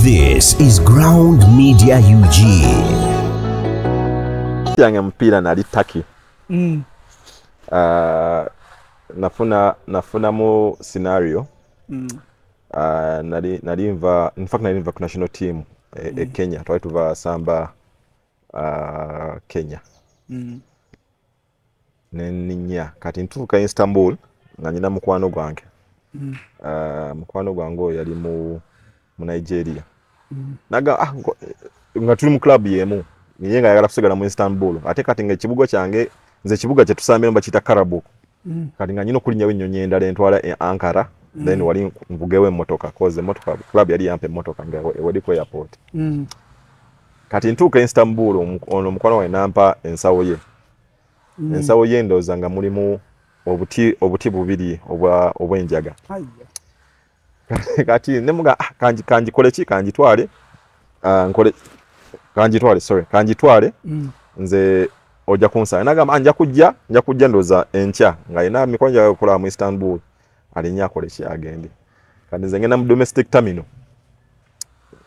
This is Ground Media UG. Yange mpira nali Taki. Nafuna mu scenario. Nali inva ku national team Kenya. Twali tuva samba Kenya. Neninya kati ntuuka Istanbul nga nyina mukwano gwange. Mukwano gwange yali mu Nigeria. Naga nga tuli mu club yemu. Niye nga yagala kusigala mu Istanbul. Ate kati nga ekibugo kyange nze ekibuga kye tusambira bakita Karabuk. Kati nga nyino kulinya ennyonyi endala entwala Ankara. Then wali mvugewe emmotoka koze emmotoka club yali yampe emmotoka nga ewedi ku airport. Kati ntuuka Istanbul ono mukwano wange nampa ensawo ye. Ensawo ye ndoza nga mulimu obuti bubiri obwenjaga. Kati nemuga kanjikole ki kanjitwale kanjitwale nze ojja kunsa nagamba nja kujja ndoza enkya nga ina mikonja yakola mu Istanbul alinya akole ki agende kandi nze ngenda mu domestic terminal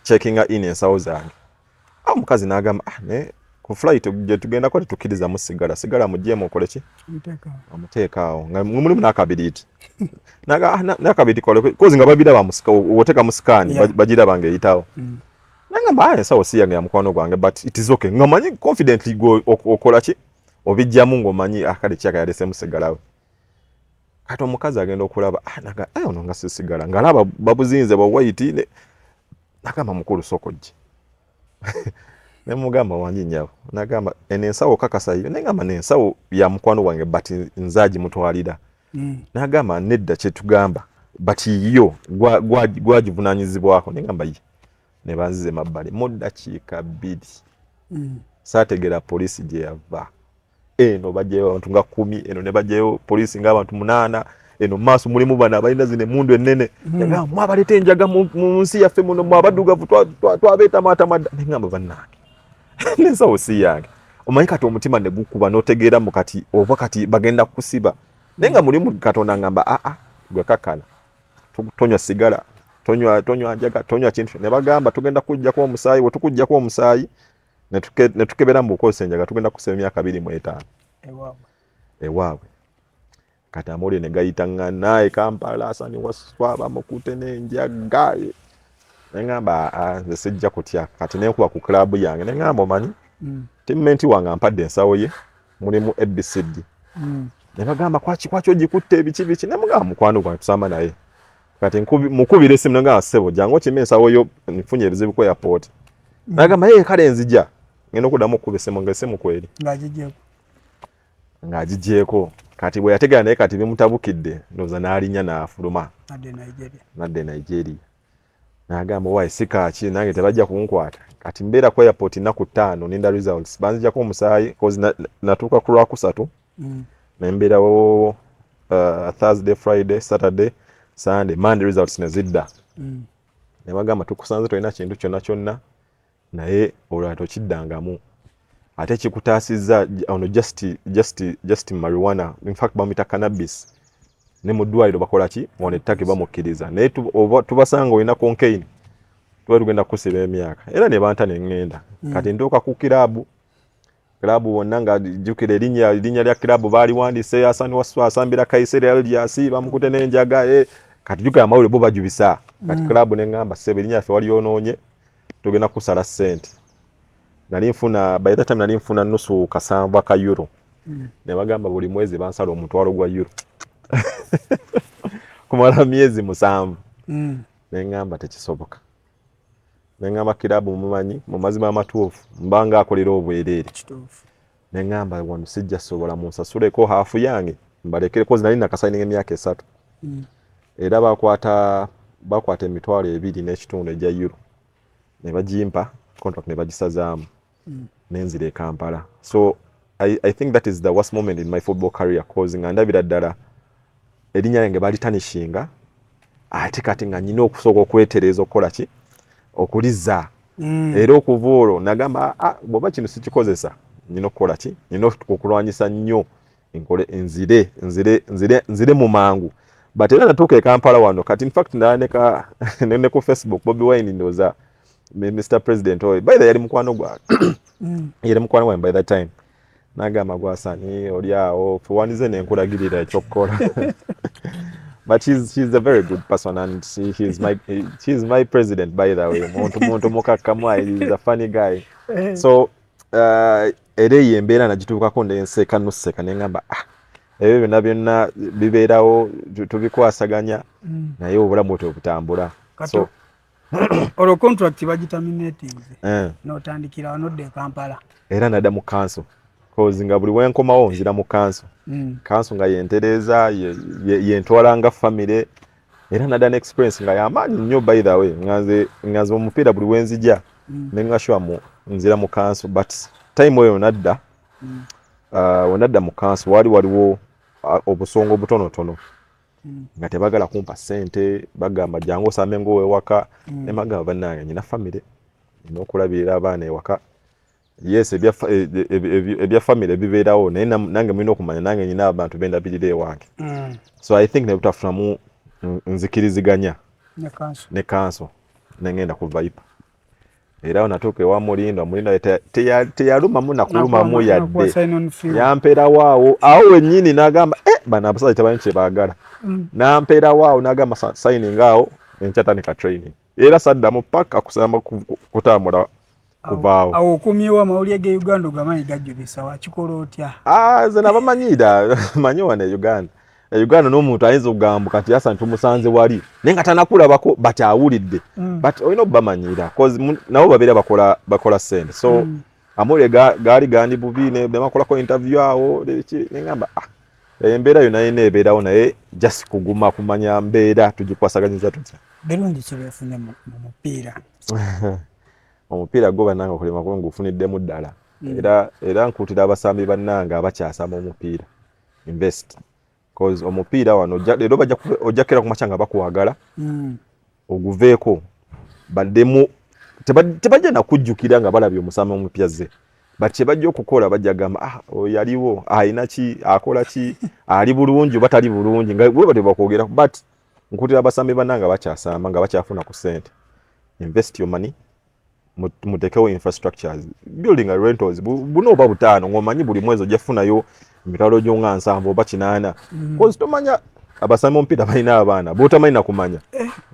checking in ensawo zange mukazi nagamba ne ku flight gye tugenda ko tukiriza mu sigala mujjemo okole ki amuteekaawo nga mulimu nakabiriti nakabiriti kole kozi nga babira bamusika woteka musikani bagira bange yitawo nangamba ensawo si yange ya mukwano gwange but it is okay nga manyi confidently go okola ki obijjamu ngomanyi akali kyaka yalese musigalawe kati omukazi agenda okulaba naga ono nga sisigala ngalaba babuzinze ba white ne nagamba mukulu sokoji ne mugamba wanji nyawo nagamba ensawo kakasayo nengamba nensawo ya mukwano gwange but nzaji mutwalira nagamba nedda kye tugamba but yo gwajivunanyizibwako nengamba yi ne banzize mabbali mudakiika 2 saategera polisi gye yava eno bajjeyo abantu nga 10 eno ne bajjeyo polisi nga abantu 8 eno maaso mulimu bana abalina zine mundu ennene nga mwabaleta enjaga mu nsi yaffe muno mwabadugavu twabeeta maatamada nengamba bannange nensawo si yange omanyi kati omutima ne gukuba n'otegeera mu kati oba kati bagenda kusiba nenga mulimu Katonda ngamba gwe kakana tonywa sigala tonywa njaga tonywa kintu ne bagamba tugenda kujja kwa omusaayi we tukujja kwa omusaayi ne tukebera mu kukosa enjaga tugenda kusema emyaka 25 ewaabwe kati amuli ne gayita naye Kampala Hassan Wasswa bankutte n'enjaga nengamba nze sijja kutya kati nekuba ku club yange nengamba omanyi teammate wange ampadde ensawo ye mulimu ABCD ne bagamba kwaki ogikutte ebiki nemugamba mukwano gwange tusamba naye kati mukubire simu nanga sebo jango kime ensawo yo nifunye ebizibu ko airport nagamba kale nzija ngeno okudamu okubisemo ngesemu kweri ngajijeko kati bwe yategera naye kati bimutabukidde ndoza n'alinya n'afuluma nadde Nigeria nagamba wayi sikaki nange tebajja kunkwata kati mbeera ku airport naku 5 ninda results banzija ko omusaayi cause natuuka ku Lwakusatu nembeerawo Thursday Friday Saturday Sunday Monday results nezidda ne bagamba tukusanze tolina kintu kyonna naye olwato kiddangamu ate kikutaasizza ono just marijuana in fact bamita cannabis ne mu ddwaliro bakola ki wone ettaka bamukkiriza naye tubasanga olina cocaine tuba tugenda kusiba emyaka era ne banta ne ngenda kati ntuuka ku kilabu wonna nga jjukira erinnya lya kilabu baali wandise Hassan Wasswa asambira Kaiseri Elias bankutte n'enjaga kati jukira amawulire bo bajubisa kati club nengamba sebe linya ffe wali onoonye tugenda kusala sente nali nfuna by that time nali nfuna nusu kasamba ka euro ne bagamba buli mwezi bansala omutwalo gwa euro kumala myezi 7 nengamba tekisoboka nengamba club mumanyi mu mazima amatuufu mbanga akolera obwerere nengamba wano sijja sobola munsasuleko hafu yange mbalekere kozi nali nakasayininga emyaka 3 era bakwata emitwalo 2 n'ekitundu egya euro ne bagimpa contract ne bagisazaamu nenzira e Kampala so I think that is the worst moment in my football career cause nga ndabira ddala erinnya lyange balitanishinga ate kati nga nyina okusooka okwetereza okukola ki okuliza era okuvuolo nagamba bwoba kino sikikozesa nyina okukola ki nyina okulwanyisa nnyo nzire mu mangu but era natuuka e Kampala wano kati in fact ndaneka ne ku Facebook Bobi Wine ndoza Mr President oyo by the yali mukwano gwa yali mukwano gwa by that time nagamba gwasani oli awo fuwanize nenkulagirira ekyokukola but she's a very good person and he's my president by the way muntu mukakkamwa he's a funny guy so era yembeera nagituukako nenseka nuseka nengamba ebyo byonna bibeerawo tubikwasaganya naye obulamu bwe butambula so olwo contract bagiterminating n'otandikira wanodde Kampala era nadda mu council cause nga buli wenkomawo nzira mu council council nga yentereza yentwala nga family era nadda experience nga yamaanyi nnyo by the way nganze omupiira buli wenzija nengashwa mu nzira mu council but time oyo nadda wenadda mu council waliwo obusongo butonotono nga tebagala kumpa sente bagamba jangu osambe ng'owewaka nemagamba bannange nyina family n'okulabirira abaana ewaka yes ebya family bibeerawo naye nange mulina okumanya nange nyina abantu bendabirira ewange so I think nebutafunamu nzikiriziganya ne council nengenda ku Viper era natuuka ewa Mulindo teyalumamu nakulumamu yadde yampeera waawo awo wennyini n'agamba bano abasajja tebalina kye baagala n'ampeera waawo n'agamba signing awo enkyataneka training era saddamu paka kusamba kutambula kuvaawo awo okumyewo amawulire ge Uganda ogamanyi gajjubisa wakikola otya ze nabamanyiira manyi wana Uganda n'omuntu ayinza okugamba kati Hassan tumusanze wali naye nga tanakulabako but awulidde but olina okubamanyiira cause nabo babeera bakola sente so amawulire gaali gandi bubi nemakolako interview awo nengamba embeera yonna yina ebeerawo naye just kuguma kumanya mbeera tugikwasaganyiza tutya birungi kyebefunye mu mupiira omupiira gwo bannange okulema kuba ngufuniddemu ddala era nkuutira abasambi bannange abakyasamba omupiira invest cause omupiira wano leero ojakera ku makya nga bakwagala oguveeko baddemu tebajja nakujjukira nga balabye omusambi omupya ze but kyebajja okukola bajja gamba yaliwo ayina ki akola ki ali bulungi oba tali bulungi nga bwe bateba kwogera but nkuutira abasambi bannange abakyasamba nga bakyafuna ku sente invest your money mutekewo infrastructures building a rentals buno oba butaano ng'omanyi buli mwezi ojafunayo emitwalo gyo nga 7 oba 8 cause tomanya abasambi omupiira balina abaana botamanyi nakumanya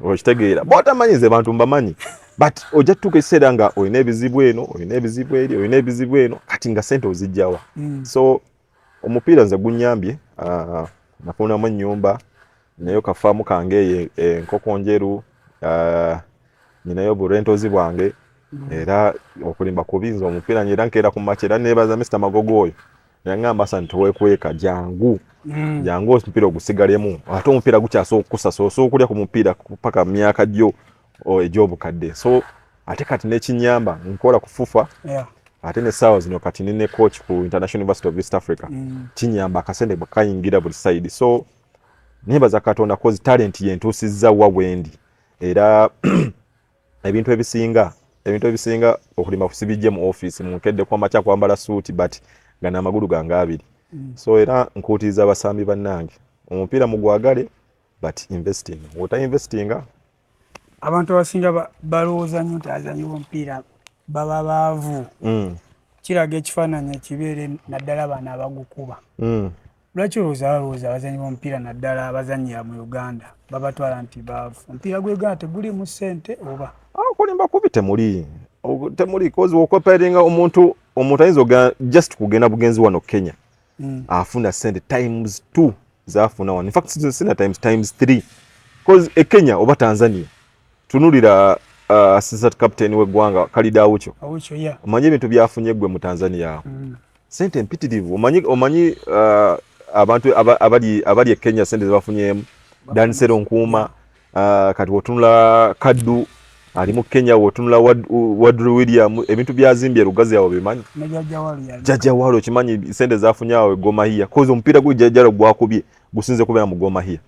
okitegeera botamanyize bantu mbamanyi but ojja tutuuka ekiseera nga olina ebizibu eno olina ebizibu eri olina ebizibu eno kati nga sente ozijjawa so omupiira nze gunyambye nafunamu ennyumba nayo kafaamu kange enkoko njeru ninayo burentozi bwange era okulimba kubinza omupiira nyera nkeera ku makya era nebaza Mr Magogo oyo yangamba Hassan tuwekweka jangu omupiira ogusigalemu ate omupiira gukyasobola okukusasa okulya ku mupiira paka myaka gyo egy'obukadde so ate kati n'ekinyamba nkola kufufa ate n'essaawa zino kati nine coach ku International University of East Africa kinyamba akasente bwe kayingira buli side so nebaza Katonda cause talent yentuusizza wa bwendi era ebintu ebisinga okulima kusibijje mu office munkedde kwa makya kwambala suit but gana amagulu gange abiri so era nkuutiriza abasambi bannange omupiira mugwagale but investing investinga abantu abasinga balowooza nnyo nti azanyi omupiira baba baavu kiraga ekifaananyi ekibeere naddala abaana abagukuba lwaki olowooza abazanyi b'omupiira naddala abazanyira mu Uganda babatwala nti baavu omupiira gwa Uganda tegulimu ssente oba okulimba kubi temuli cause wokopeeringa omuntu ayinza just kugenda bugenzi wano Kenya afuna sente times 2 zafuna wano in fact sina times 3 cause Kenya oba Tanzania tunulira assistant captain w'eggwanga Khalid Awucho omanyi ebintu byafunye gwe mu Tanzania sente mpitirivu omanyi abantu abali e Kenya sente zabafunyemu Dansero Nkuuma kati wotunula Kaddu ali mu Kenya wotunula Wadru William ebintu byazimbye Lugazi yawo bimanyi Jajja walo kimanyi sente zafunyawo Goma Hia cause omupiira gwe jajjalo gwakubye gusinze kubeera mu Goma Hia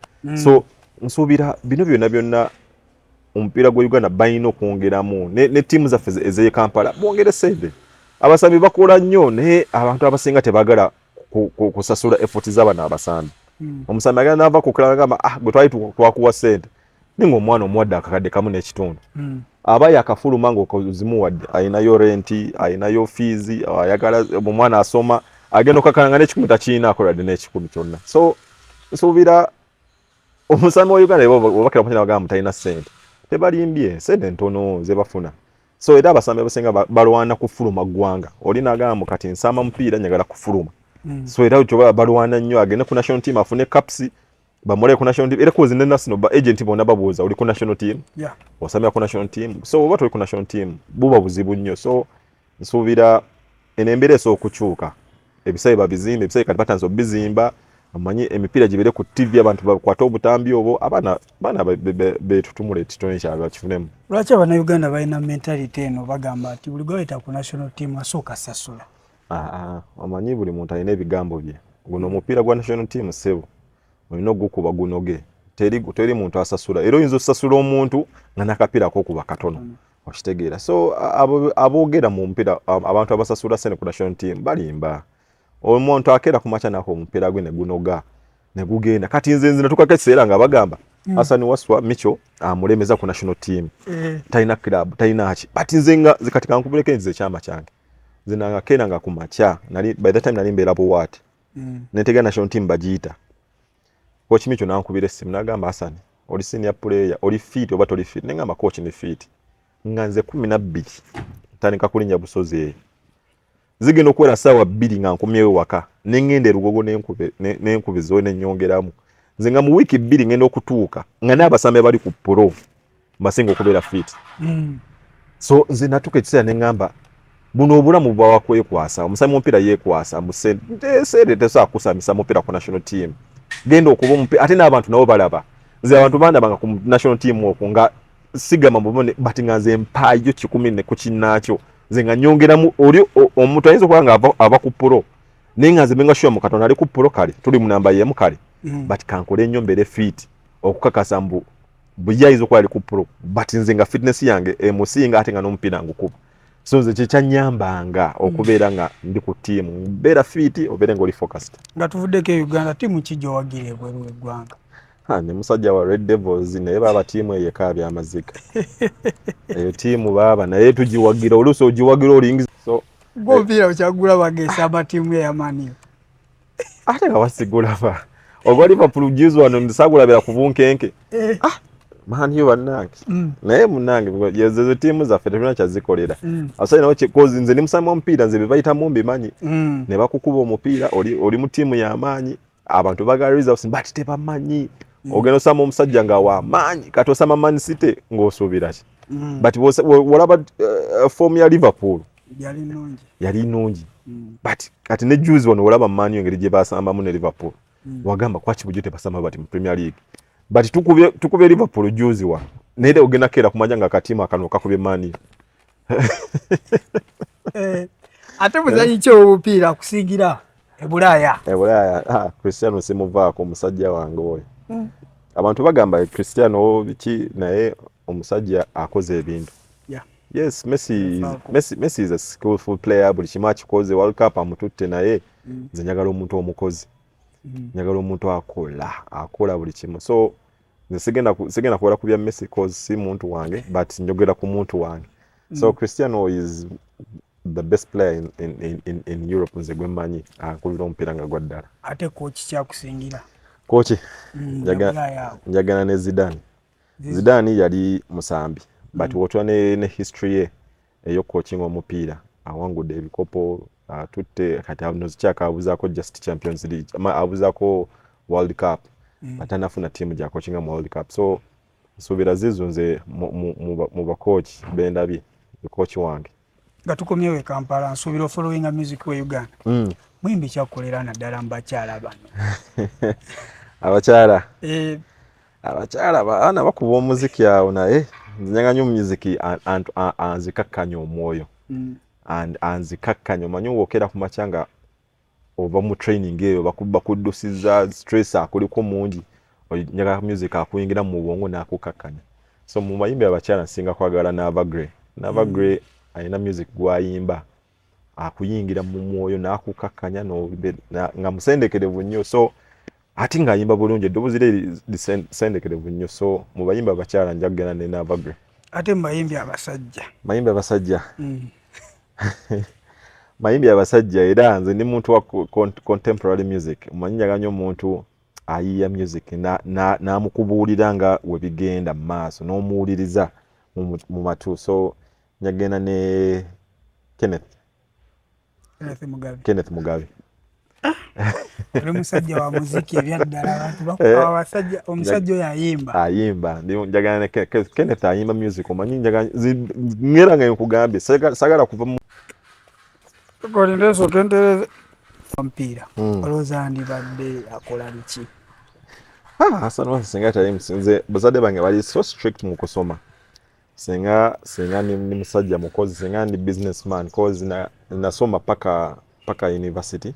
so nsuubira bino byonna omupiira gwa Uganda balina okwongeramu ne tiimu zaffe ez'e Kampala bongere sente abasambi bakola nnyo naye abantu abasinga tebagala kusasula effort z'abaana abasambi omusambi agenda nava kukulaba gamba gwe twali twakuwa sente ningo omwana omuwadde akakadde kamu n'ekitundu aba yakafuluma ng'okozimuwadde ayinayo renti ayinayo fees ayagala omwana asoma agenda okakanga n'ekikumi takiina akoladde n'ekikumi kyonna so nsuubira omusami wa Uganda obakira mu bagamba mutalina ssente tebalimbye sente ntono ze bafuna so era abasambi abasinga balwana kufuluma ggwanga oli n'agamba kati nsama mupiira njagala kufuluma so era kyo balwana nnyo agende ku national team afune caps bamule ku national team era ko zinde national ba agent bonna babuuza oli ku national team osamya ku national team so oba toli ku national team buba buzibu nnyo so nsuubira enembere okukyuka ebisayi babizimba ebisayi kati batanzo bizimba amanyi emipiira gibere ku TV abantu bakwata obutambi obwo abaana betutumule kitone kya bakifunemu lwaki abana Uganda balina mentality eno bagamba ati buli gweta ku national team asooka sasula amanyi buli muntu alina ebigambo bye guno omupiira gwa national team sebo olina ogukuba gunoge teri muntu asasula era oyinza osasula omuntu nga nakapiira kokuba katono okitegeera so aboogera mu mpira abantu abasasula sene ku national team balimba omuntu akera kumacha nako omupiira gwe ne gunoga ne gugenda kati nze natukakesera nga bagamba Hassan Wasswa Micho amulemeza ku national team taina club taina hachi but nze nga zikatika nkubuleke nze chama change zinanga kena nga kumacha nali by that time nali mbera po what netega national team bajiita coach Micho nankubire simu nagamba Hassan oli senior player oli fit oba toli fit nenga coach ni fit nganze 12 tanika kulinya busoze zigeno kwera sawa 2 nga nkomyewe waka nengende rugogo n'enkube zo n'enyongeramu nzenga mu wiki 2 ngenda okutuuka nga n'abasambe bali ku pro masingo kubera fit so nze natuka ekisera nengamba buno obulamu bwa kwekwasa omusami ompira yekwasa musende tesa kusamisa mupira ku national team genda okuba ompira ate n'abantu nabo balaba nze abantu banda banga ku national team okunga sigama mubone batinganze empayo 10 ku kinnaakyo zenga nyongeramu oli omuntu ayinza kwanga aba ku pro nenga zemenga shwa mu katonda ali ku pro kale tuli mu namba yemu kale but kankole nnyo mbere fit okukakasa mbu buyayizo kwa ali ku pro but nzenga fitness yange emusinga ate nga n'omupiira ngukuba so nze kyanyambanga okubeera nga ndi ku team beera fit obeere ngoli focused nga tuvuddeko Uganda timu kijo wagire bweru eggwanga ne musajja wa Red Devils naye baba timu eyekabya amazika eyo timu baba naye tujiwagira oluso ojiwagira olingi so Bobi ochagula bagesa amatimu ya mani ate nga wasigula ba obali pa produce wano ndisagulabira kubunkenke mani yo banange naye munange yezo timu za federal kyazikolera asali nawo cause nze ni musama omupiira nze bebayita mumbi manyi ne bakukuba omupiira oli mu timu ya manyi abantu bagaliza but tebamanyi ogeno sama omusajja nga wa manyi kati osama Man City ng'osuubira ki but walaba form ya Liverpool yali nungi but kati ne juice wano walaba Man U ngeri gye basambamu ne Liverpool wagamba kwaki bujjo tebasamba bati mu Premier League but tukubye Liverpool juice wa nede ogena kera kumanya nga katima kano kakubye Man U ate muzanyi kyo obupiira kusingira ebulaya Cristiano simuvaako omusajja wange oyo abantu bagamba Cristiano biki naye omusajja akoze ebintu yes Messi is a skillful player buli kimu akikoze World Cup amututte naye nze njagala omuntu omukozi njagala omuntu akola buli kimu so nze sigenda kuwala kubya Messi cause si muntu wange but njogera ku muntu wange so Cristiano is the best player in Europe nze gwe mmanyi akulira omupiira nga gwa ddala ate coach kyakusingira coach njagana ne Zidane yali musambi but wotwa ne history ye eyo coaching omupiira awangudde ebikopo tutte kati anozikyaka abuzaako just Champions League abuzaako World Cup atanafuna timu gya coaching mu World Cup so nsuubira zizo nze mu bacoach bendabye coach wange nga tukomyewo e Kampala nsuubira following music we Uganda mwimbi kyakolera naddala mbakyala bano abakyala baana bakuba omuziki awo naye nzenga nnyo muziki anzikakkanya omwoyo anzikakkanya omanyi wookera ku makyanga ova mu training eyo bakuddusiza stress akuliko mungi njagala music akuyingira mu bwongo n'akukakkanya so mu mayimbi abakyala nsinga kwagala Navagre alina music gwayimba akuyingira mu mwoyo n'akukakkanya nga musendekerevu nnyo so ati ng'ayimba bulungi eddoboozi lye lisendekerevu nnyo so mu bayimbi abakyala nja kugenda ne Nabagre. Ate mbayimbi abasajja. Mayimbi abasajja. Mayimbi abasajja era nze ndi muntu wa contemporary music. Omanyi njagala nnyo omuntu ayiya music n'amukubuulira nga we bigenda mu maaso n'omuwuliriza mu matu. So njagenda ne Kenneth Mugabe. Oli musajja wa muziki ebyaddala abantu bakuba abasajja omusajja oyo ayimba. Njagala ne Kenneth ayimba music omanyi njagala ngera nga nkugambye sagala kuva mu kolindeso kentereze mpira olowooza ndibadde akola biki? Hassan Wasswa singa tali nze bazadde bange bali so strict mu kusoma. Singa ni musajja mukozi singa ndi businessman cause nasoma paka university.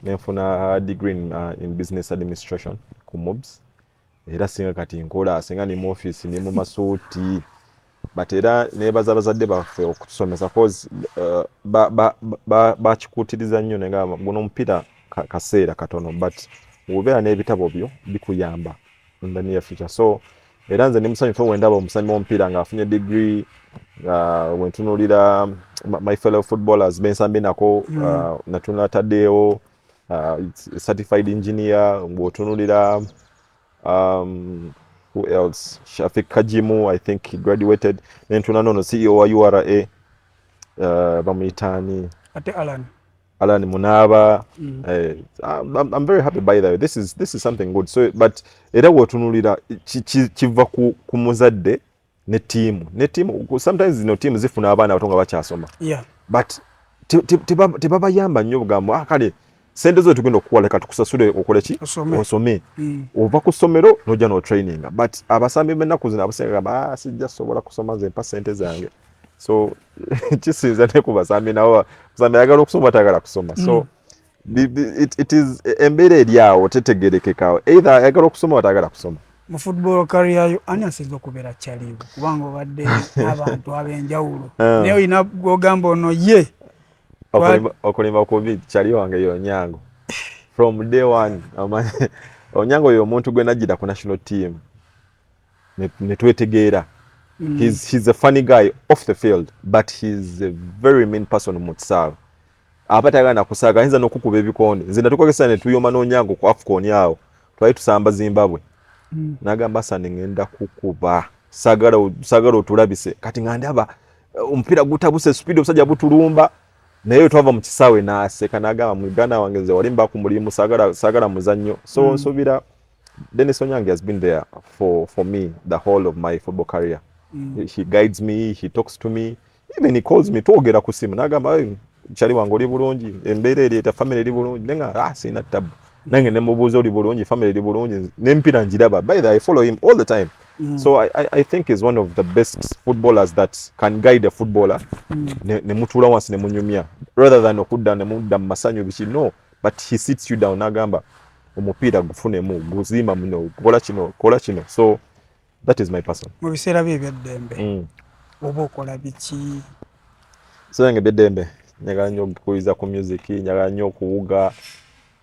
Nenfuna degree in business administration ku MOBS. Era singa kati nkola singa ni mu office ni mu masuuti. But era nebaza bazadde baffe okutusomesa cause bakikuutiriza nnyo nenga guno mpira kaseera katono but obeera n'ebitabo byo bikuyamba in the near future. So era nze ndi musanyufu wendaba omusambi w'omupiira ng'afunye degree wentunuulira my fellow footballers bensambi nako natunula taddeewo certified engineer ng'otunulira who else? Shafik Kajimu, I think he graduated. Then tunanono CEO wa URA bamuyitani. Ate Alan Munaba. I'm very happy by that. This is something good. So but era wotunulira kiva ku muzadde ne team. Sometimes team zifuna abaana batonga bakyasoma. Yeah. But tibaba yamba nnyo bugambo kale sente zo tugenda okukwala katukusasule okole ki osome ova ku ssomero n'ojja no training but abasambi b'ennaku zino abasenga sijja sobola kusoma nze mpa sente zange so kisinza ne ku basambi nabo basambi ayagala okusoma atayagala kusoma so it is embeera eri awo tetegerekeka either ayagala okusoma atayagala kusoma. Mu football career yo ani asinze okubeera kyaliwo kubanga obadde n'abantu ab'enjawulo naye olina gw'ogamba ono ye okulima kubi kyali wange y'Onyango from day one. Onyango yo omuntu gwe najjira ku national team ne twetegeera. He's a funny guy off the field but he's a very mean person mu kisaawe. Abatagala nakusaaga ayinza n'okukuba ebikonde nze natukozesa ne tuyoma n'Onyango ku AFCON yawo twali tusamba Zimbabwe n'agamba sande ngenda kukuba sagala otulabise kati nga ndaba omupiira gutabuse speed obusajja butulumba naye twava mu kisaawe n'aseka n'agamba muganda wange nze wali mba ku mulimu sagala muzannyo so nsubira. Dennis Onyango has been there for me the whole of my football career. He guides me, he talks to me, even he calls me twogera ku simu n'agamba kyali wange oli bulungi embeera eri eta family eri bulungi nenga sina tabu nange ne mubuuza oli bulungi family eri bulungi n'empira njiraba by the I follow him all the time. So I think he's one of the best footballers that can guide a footballer. Ne mutula wansi ne munyumya rather than okudda ne mudda masanyu bichi no but he sits you down agamba omupiira gufunemu guzima muno kola kino so that is my person. Mu biseera bye eby'eddembe oba okola biki? So yange eby'eddembe njagala nnyo okukuliza ku music njagala nnyo okuwuga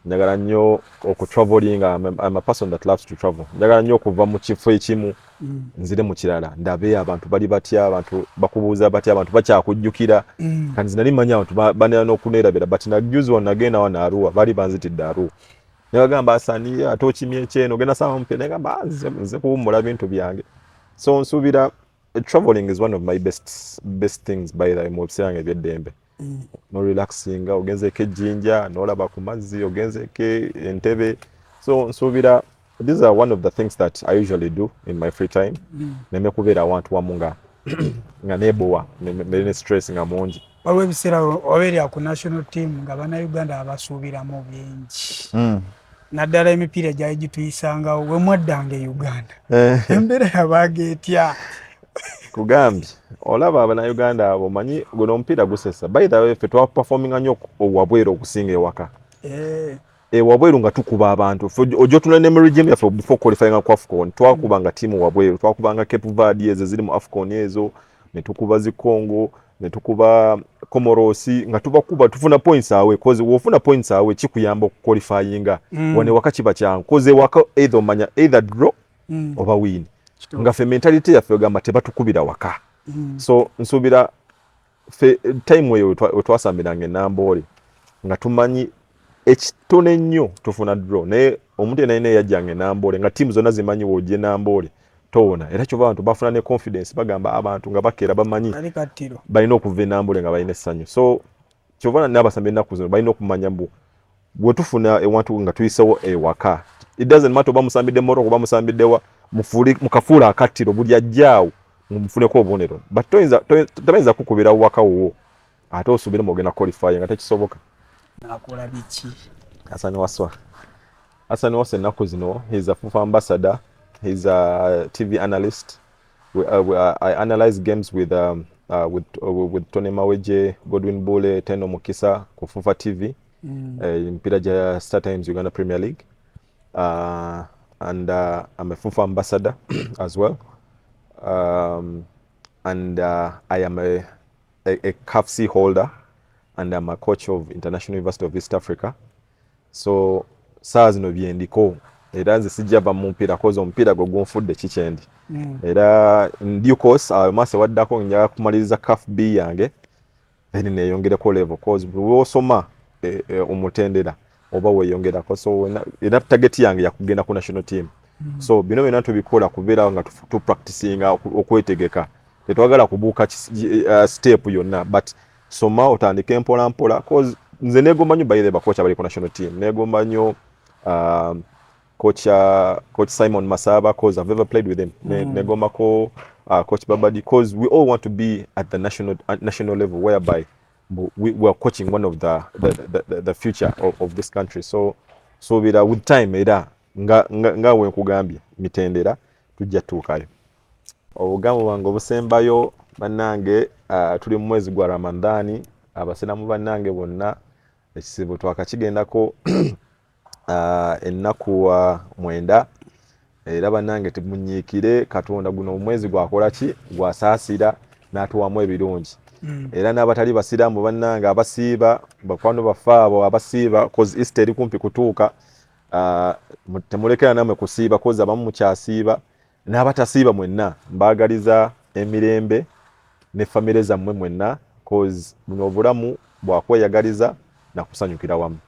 njagala nnyo okutraveling. I'm a person that loves to travel. Njagala nnyo okuva mu kifo ekimu nzire mu kirala ndabe abantu bali batya abantu bakubuuza batya abantu bakyakujjukira kandi zinali manya abantu banera n'okuneerabira but najuzi wanagenda wana Arua bali banzitidde Arua nebagamba asani ate okimye kyeno ogenda saba mupya negamba nze kuwummula bintu byange so nsuubira traveling is one of my best things by the mu biseera eby'eddembe. No relaxing ogenzeko ejjinja n'olaba ku mazzi ogenzeko entebe so nsuubira these are one of the things that I usually do in my free time. Neme kubeera awantu wamu nga neebowa ne stress nga mungi. Waliwo ebiseera obeera ku national team nga bannayuganda abasuubiramu bingi naddala emipiira gyali gituyisangawo we mwaddanga e Uganda embeera yabaga etya? Kugambye olaba abannayuganda abo manyi guno omupiira gusesa by the way ffe twaperforminga nnyo wabweru okusinga ewaka wabweru nga tukuba abantu ojja otuna ne mu regime yaffe before qualifying ku AFCON twakubanga tiimu wabweru twakubanga Cape Verde ezo ziri mu AFCON ezo ne tukuba Zikongo ne tukuba Komorosi nga tubakuba tufuna points awe cause wofuna points awe kikuyamba qualifyinga wane wakati bacyangu cause waka either manya either draw oba win nga fe mentality ya fe gamba tebatukubira waka so nsubira fe time weyo twasambiranga Nambole nga tumanyi ekitone nnyo tufuna draw naye omuntu yenayina yajjange Nambole nga team zonna zimanyi wojje Nambole towona era kyova abantu bafuna ne confidence bagamba abantu nga bakeera bamanyi balina okuva Nambole nga balina essanyu so kyova n'abasambi ennaku zino balina okumanya mbu bwe tufuna ewantu nga tuyisewo ewaka it doesn't matter oba musambidde Morocco oba musambiddewa mukafuula akattiro buli ajjaawo mufuneko obubonero but toyinza kukubira waka wo ate osubire mogenda qualify nga tekisoboka nakola biki Hassan Wasswa ennaku zino he's a FIFA ambassador. He's a TV analyst. I analyze games with Tony Maweje, Godwin Bole, Teno Mukisa, Kufufa TV, mpira ja Star Times Uganda Premier League, and I'm a FIFA ambassador as well, and I am a CAFC holder, and I'm a coach of International University of East Africa. So SARS no byendiko. Era nze sijjava mu mpira koza omupiira gwo gunfudde kikyendi era in due course mase waddako njaga kumaliriza CAF B yange then neyongereko level cause bw'osoma omutendera oba weeyongerako so era target yange yakugenda ku national team so bino byonna tubikola kubeera nga tu practicinga okwetegeka tetwagala kubuuka step yonna but soma otandike mpola mpola cause nze negomba nnyo bayire bakocha bali ku national team negomba nnyo Coach Simon Masaba, cause I've ever played with him. Negomako, Coach Babadi, cause we all want to be at the national level, whereby we are coaching one of the future of this country. So with time, nga wenkugambye mitendera tujja tuukayo. Obugambo bwange obusembayo bannange tuli mu mwezi gwa Ramadani, abasiramu bannange bonna ekisibo twakakigendako ennaku mwenda era bannange temunyiikire Katonda guno omwezi gwakola ki gwasaasira n'atuwamu ebirungi era n'abatali basiraamu bannange abasiiba bakwano bafaabo abasiiba cause Easter eri kumpi kutuuka temulekera namwe kusiiba cause abamu mukyasiiba n'abatasiiba mwenna mbaagaliza emirembe ne famire zammwe mwenna cause buno obulamu bwakweyagaliza na kusanyukira wamu.